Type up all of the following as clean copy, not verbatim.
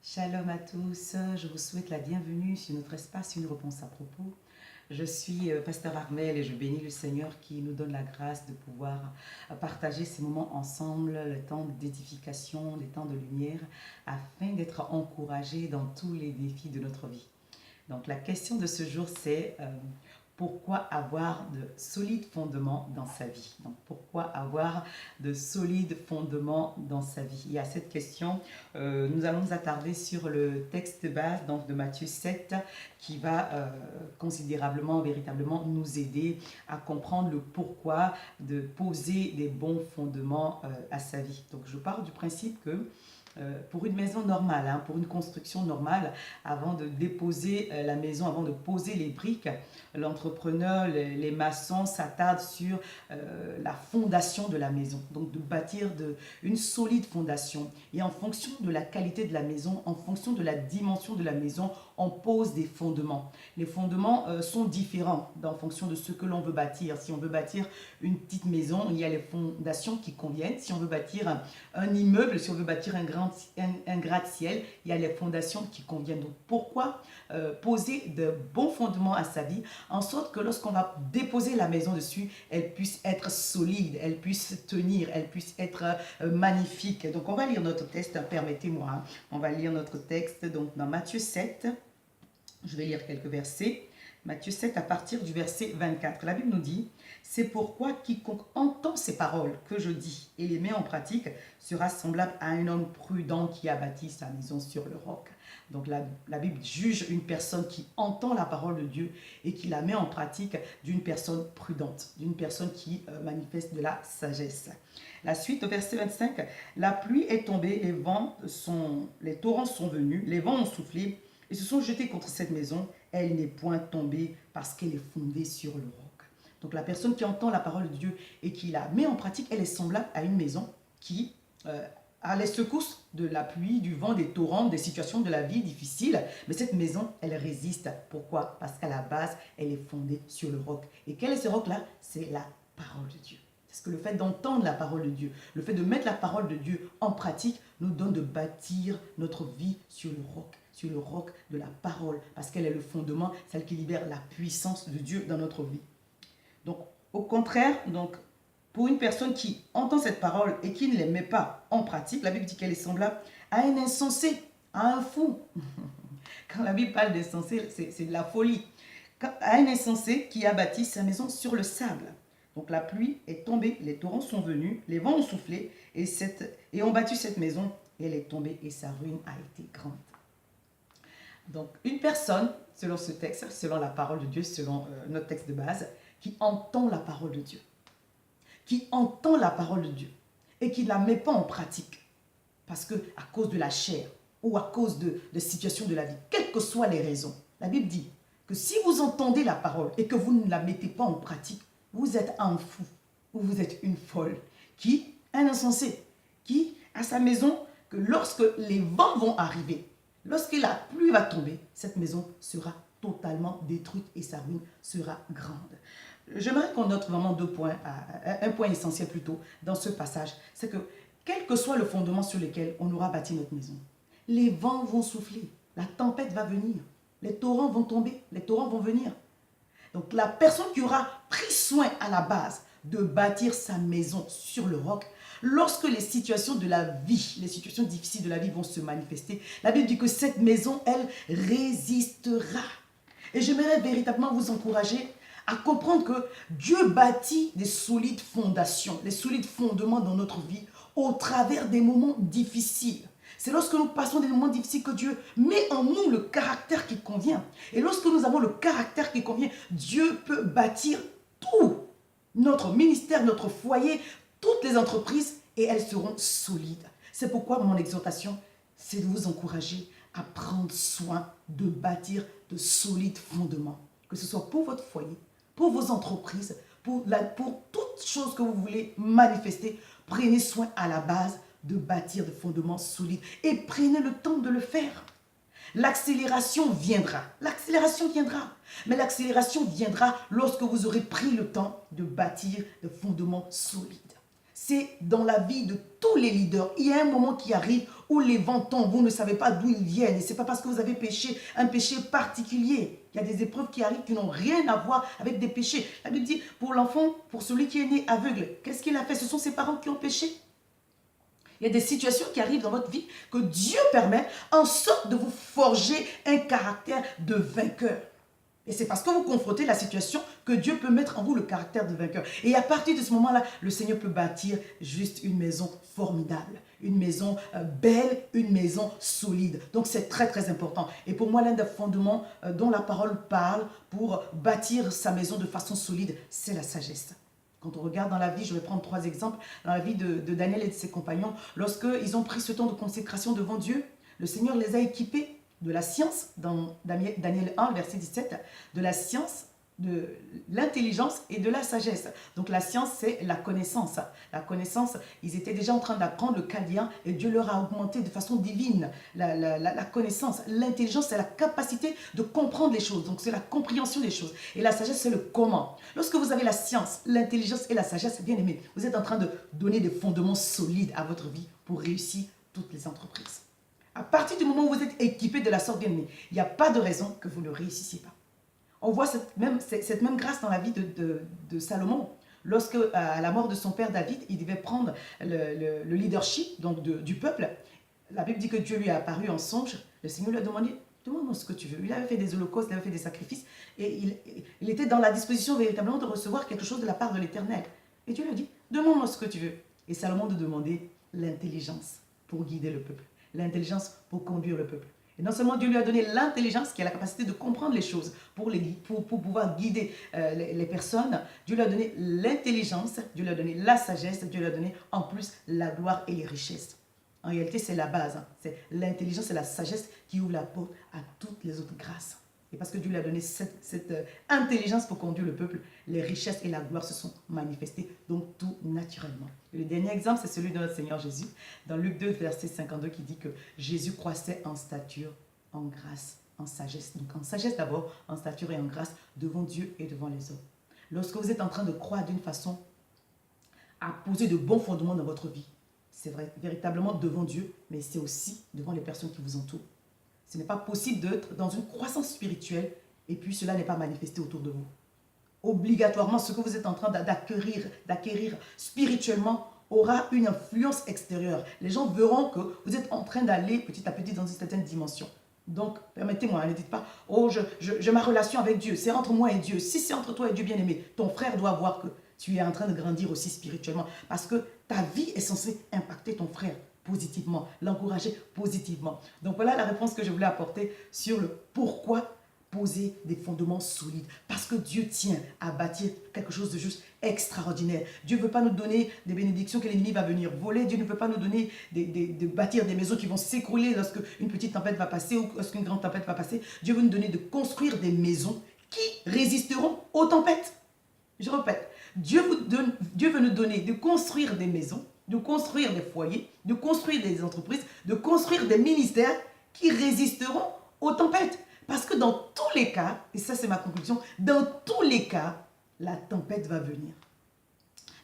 Shalom à tous, je vous souhaite la bienvenue sur notre espace Une réponse à propos. Je suis Pasteur Armel et je bénis le Seigneur qui nous donne la grâce de pouvoir partager ces moments ensemble, le temps d'édification, les temps de lumière, afin d'être encouragés dans tous les défis de notre vie. Donc la question de ce jour c'est pourquoi avoir de solides fondements dans sa vie. Donc pourquoi avoir de solides fondements dans sa vie. Et à cette question, nous allons nous attarder sur le texte de base donc de Matthieu 7 qui va considérablement, véritablement nous aider à comprendre le pourquoi de poser des bons fondements à sa vie. Donc je pars du principe que pour une maison normale, pour une construction normale, avant de déposer la maison, avant de poser les briques, l'entrepreneur, les maçons s'attardent sur la fondation de la maison. Donc de bâtir une solide fondation. Et en fonction de la qualité de la maison, en fonction de la dimension de la maison, on pose des fondements. Les fondements sont différents en fonction de ce que l'on veut bâtir. Si on veut bâtir une petite maison, il y a les fondations qui conviennent. Si on veut bâtir un immeuble, si on veut bâtir un gratte-ciel, il y a les fondations qui conviennent. Donc pourquoi poser de bons fondements à sa vie, en sorte que lorsqu'on va déposer la maison dessus, elle puisse être solide, elle puisse tenir, elle puisse être magnifique. Donc on va lire notre texte, permettez-moi, on va lire notre texte donc dans Matthieu 7. Je vais lire quelques versets. Matthieu 7 à partir du verset 24. La Bible nous dit « C'est pourquoi quiconque entend ces paroles que je dis et les met en pratique sera semblable à un homme prudent qui a bâti sa maison sur le roc. » Donc la Bible juge une personne qui entend la parole de Dieu et qui la met en pratique d'une personne prudente, d'une personne qui manifeste de la sagesse. La suite au verset 25, « La pluie est tombée, les torrents sont venus, les vents ont soufflé et se sont jetés contre cette maison. Elle n'est point tombée parce qu'elle est fondée sur le roc. » Donc la personne qui entend la parole de Dieu et qui la met en pratique, elle est semblable à une maison qui a les secousses de la pluie, du vent, des torrents, des situations de la vie difficiles. Mais cette maison, elle résiste. Pourquoi? Parce qu'à la base, elle est fondée sur le roc. Et quel est ce roc-là? C'est la parole de Dieu. Parce que le fait d'entendre la parole de Dieu, le fait de mettre la parole de Dieu en pratique, nous donne de bâtir notre vie sur le roc de la parole, parce qu'elle est le fondement, celle qui libère la puissance de Dieu dans notre vie. Donc, au contraire, pour une personne qui entend cette parole et qui ne les met pas en pratique, la Bible dit qu'elle est semblable à un insensé, à un fou. Quand la Bible parle d'insensé, c'est de la folie. À un insensé qui a bâti sa maison sur le sable. Donc la pluie est tombée, les torrents sont venus, les vents ont soufflé et ont battu cette maison et elle est tombée et sa ruine a été grande. Donc une personne, selon ce texte, selon la parole de Dieu, selon notre texte de base, qui entend la parole de Dieu, qui entend la parole de Dieu et qui ne la met pas en pratique, parce que à cause de la chair ou à cause de situations de la vie, quelles que soient les raisons, la Bible dit que si vous entendez la parole et que vous ne la mettez pas en pratique, vous êtes un fou ou vous êtes une folle, un insensé, qui a sa maison que lorsque les vents vont arriver, lorsque la pluie va tomber, cette maison sera totalement détruite et sa ruine sera grande. J'aimerais qu'on note vraiment un point essentiel plutôt dans ce passage, c'est que quel que soit le fondement sur lequel on aura bâti notre maison, les vents vont souffler, la tempête va venir, les torrents vont tomber, les torrents vont venir. Donc la personne qui aura pris soin à la base de bâtir sa maison sur le roc, lorsque les situations de la vie, les situations difficiles de la vie vont se manifester, la Bible dit que cette maison, elle résistera. Et j'aimerais véritablement vous encourager à comprendre que Dieu bâtit des solides fondations, des solides fondements dans notre vie au travers des moments difficiles. C'est lorsque nous passons des moments difficiles que Dieu met en nous le caractère qui convient. Et lorsque nous avons le caractère qui convient, Dieu peut bâtir tout. Notre ministère, notre foyer, toutes les entreprises, et elles seront solides. C'est pourquoi mon exhortation, c'est de vous encourager à prendre soin de bâtir de solides fondements. Que ce soit pour votre foyer, pour vos entreprises, pour toute chose que vous voulez manifester, prenez soin à la base de bâtir des fondements solides et prenez le temps de le faire. L'accélération viendra, mais l'accélération viendra lorsque vous aurez pris le temps de bâtir des fondements solides. c'est dans la vie de tous les leaders. Il y a un moment qui arrive où les vents tombent, vous ne savez pas d'où ils viennent. Et ce n'est pas parce que vous avez péché un péché particulier. Il y a des épreuves qui arrivent qui n'ont rien à voir avec des péchés. La Bible dit, pour l'enfant, pour celui qui est né aveugle, qu'est-ce qu'il a fait? Ce sont ses parents qui ont péché. Il y a des situations qui arrivent dans votre vie que Dieu permet en sorte de vous forger un caractère de vainqueur. Et c'est parce que vous confrontez la situation que Dieu peut mettre en vous le caractère de vainqueur. Et à partir de ce moment-là, le Seigneur peut bâtir juste une maison formidable, une maison belle, une maison solide. Donc c'est très très important. Et pour moi, l'un des fondements dont la parole parle pour bâtir sa maison de façon solide, c'est la sagesse. Quand on regarde dans la vie, je vais prendre 3 exemples, dans la vie de Daniel et de ses compagnons, lorsqu'ils ont pris ce temps de consécration devant Dieu, le Seigneur les a équipés de la science, dans Daniel 1, verset 17, de la science, de l'intelligence et de la sagesse. Donc la science, c'est la connaissance. La connaissance, ils étaient déjà en train d'apprendre le chaldéen et Dieu leur a augmenté de façon divine la connaissance. L'intelligence, c'est la capacité de comprendre les choses. Donc c'est la compréhension des choses. Et la sagesse, c'est le comment. Lorsque vous avez la science, l'intelligence et la sagesse, bien aimé, vous êtes en train de donner des fondements solides à votre vie pour réussir toutes les entreprises. À partir du moment où vous êtes équipé de la sorte bien aimée, il n'y a pas de raison que vous ne réussissiez pas. On voit cette même grâce dans la vie de Salomon. Lorsque, à la mort de son père David, il devait prendre le leadership donc du peuple, la Bible dit que Dieu lui a apparu en songe. Le Seigneur lui a demandé, demande-moi ce que tu veux. Il avait fait des holocaustes, il avait fait des sacrifices, et il était dans la disposition véritablement de recevoir quelque chose de la part de l'Éternel. Et Dieu lui a dit, demande-moi ce que tu veux. Et Salomon de demander l'intelligence pour guider le peuple. L'intelligence pour conduire le peuple. Et non seulement Dieu lui a donné l'intelligence, qui a la capacité de comprendre les choses pour pouvoir guider les personnes, Dieu lui a donné l'intelligence, Dieu lui a donné la sagesse, Dieu lui a donné en plus la gloire et les richesses. En réalité, c'est la base. C'est l'intelligence et la sagesse qui ouvrent la porte à toutes les autres grâces. Et parce que Dieu lui a donné cette intelligence pour conduire le peuple, les richesses et la gloire se sont manifestées, donc tout naturellement. Et le dernier exemple, c'est celui de notre Seigneur Jésus, dans Luc 2, verset 52, qui dit que Jésus croissait en stature, en grâce, en sagesse. Donc en sagesse d'abord, en stature et en grâce, devant Dieu et devant les hommes. Lorsque vous êtes en train de croire d'une façon à poser de bons fondements dans votre vie, c'est vrai, véritablement devant Dieu, mais c'est aussi devant les personnes qui vous entourent. Ce n'est pas possible d'être dans une croissance spirituelle et puis cela n'est pas manifesté autour de vous. Obligatoirement, ce que vous êtes en train d'acquérir spirituellement aura une influence extérieure. Les gens verront que vous êtes en train d'aller petit à petit dans une certaine dimension. Donc, permettez-moi, ne dites pas, oh, j'ai ma relation avec Dieu, c'est entre moi et Dieu. Si c'est entre toi et Dieu bien-aimé, ton frère doit voir que tu es en train de grandir aussi spirituellement. Parce que ta vie est censée impacter ton frère positivement, l'encourager positivement. Donc voilà la réponse que je voulais apporter sur le pourquoi poser des fondements solides. Parce que Dieu tient à bâtir quelque chose de juste extraordinaire. Dieu ne veut pas nous donner des bénédictions que l'ennemi va venir voler. Dieu ne peut pas nous donner de bâtir des maisons qui vont s'écrouler lorsque une petite tempête va passer ou lorsqu'une grande tempête va passer. Dieu veut nous donner de construire des maisons qui résisteront aux tempêtes. Je répète, Dieu veut nous donner de construire des maisons, de construire des foyers, de construire des entreprises, de construire des ministères qui résisteront aux tempêtes. Parce que dans tous les cas, et ça c'est ma conclusion, dans tous les cas, la tempête va venir.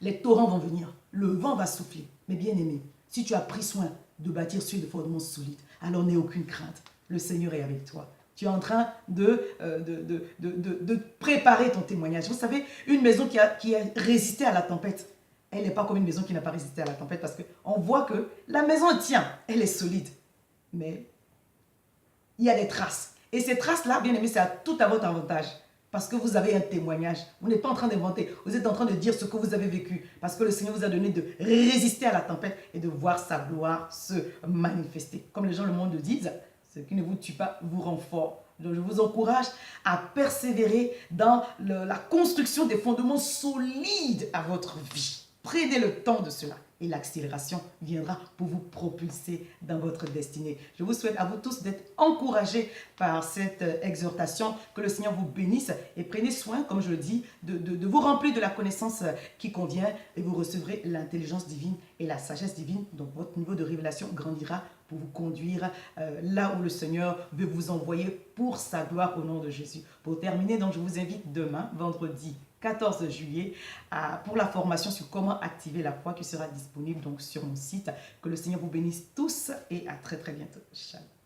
Les torrents vont venir, le vent va souffler. Mais bien aimé, si tu as pris soin de bâtir sur des fondements solides, alors n'aie aucune crainte. Le Seigneur est avec toi. Tu es en train de préparer ton témoignage. Vous savez, une maison qui a résisté à la tempête, elle n'est pas comme une maison qui n'a pas résisté à la tempête parce qu'on voit que la maison tient, elle est solide. Mais il y a des traces. Et ces traces-là, bien aimé, c'est tout à votre avantage. Parce que vous avez un témoignage. Vous n'êtes pas en train d'inventer. Vous êtes en train de dire ce que vous avez vécu. Parce que le Seigneur vous a donné de résister à la tempête et de voir sa gloire se manifester. Comme les gens le monde disent, ce qui ne vous tue pas vous rend fort. Donc je vous encourage à persévérer dans la construction des fondements solides à votre vie. Prenez le temps de cela et l'accélération viendra pour vous propulser dans votre destinée. Je vous souhaite à vous tous d'être encouragés par cette exhortation, que le Seigneur vous bénisse et prenez soin, comme je le dis, de vous remplir de la connaissance qui convient et vous recevrez l'intelligence divine et la sagesse divine. Donc votre niveau de révélation grandira pour vous conduire là où le Seigneur veut vous envoyer pour sa gloire au nom de Jésus. Pour terminer, donc je vous invite demain, vendredi 14 juillet pour la formation sur comment activer la foi qui sera disponible donc sur mon site. Que le Seigneur vous bénisse tous et à très très bientôt. Shalom.